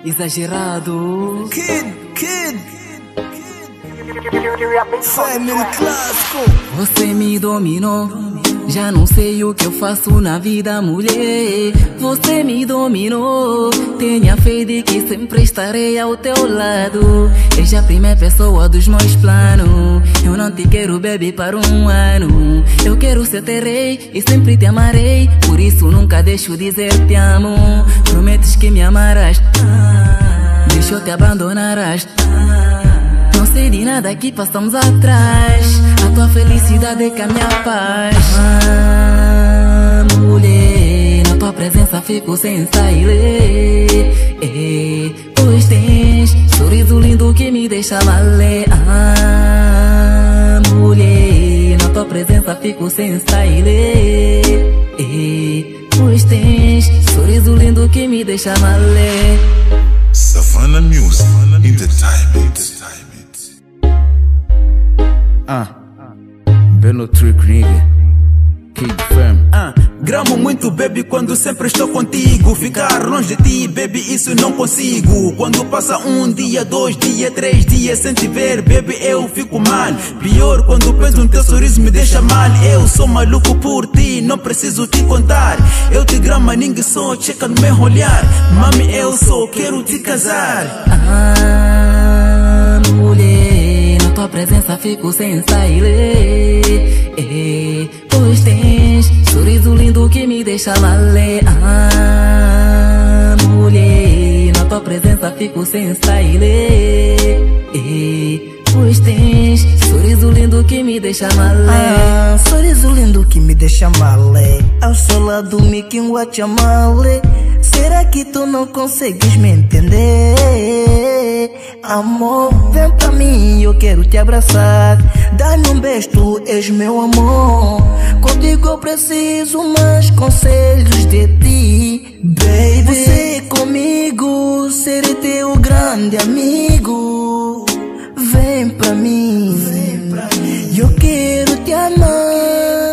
Exagerado. Kid Family clássico. Você me dominou, já não sei o que eu faço na vida, mulher. Você me dominou, tenha fé de que sempre estarei ao teu lado. És a primeira pessoa dos meus planos. Eu não te quero, baby, para um ano. Eu quero ser teu rei e sempre te amarei. Por isso nunca deixo dizer te amo. Prometes que me amarás, deixa eu te abandonarás. Não sei de nada que passamos atrás. A tua felicidade é que a minha paz. Mulher, na tua presença fico sem sair. Pois tens sorriso lindo que me deixa valer. Mulher, na tua presença fico sem sair. Pois tens sorriso lindo que me deixa valer. Savannah Music Entertainment. Belo trick, nigga. Kid Fam. Gramo muito, baby, quando sempre estou contigo. Ficar longe de ti, baby, isso não consigo. Quando passa um dia, 2 dias, 3 dias sem te ver, baby, eu fico mal. Pior, quando penso no teu sorriso me deixa mal. Eu sou maluco por ti, não preciso te contar. Eu te gramo, ninguém só checa no meu olhar. Mami, eu só quero te casar. Mulher, na tua presença fico sem sair. Pois tens sorriso lindo que me deixa valer. Mulher, na tua presença fico sem sair. Pois tens sorriso lindo que me deixa valer. Sorriso lindo que me deixa male. Ao seu lado me quem male. Será que tu não consegues me entender? Amor, vem pra mim, eu quero te abraçar. Dá-me um beijo, tu és meu amor. Contigo eu preciso mais conselhos de ti, baby. Você comigo, serei teu grande amigo. Vem pra mim, eu quero te amar.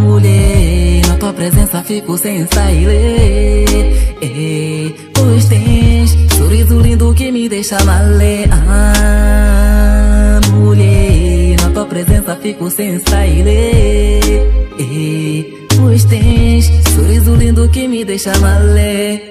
Mulher, na tua presença fico sem sair. Pois tens sorriso lindo que me deixa valer. Mulher, na tua presença fico sem sair. Pois tens sorriso lindo que me deixa valer.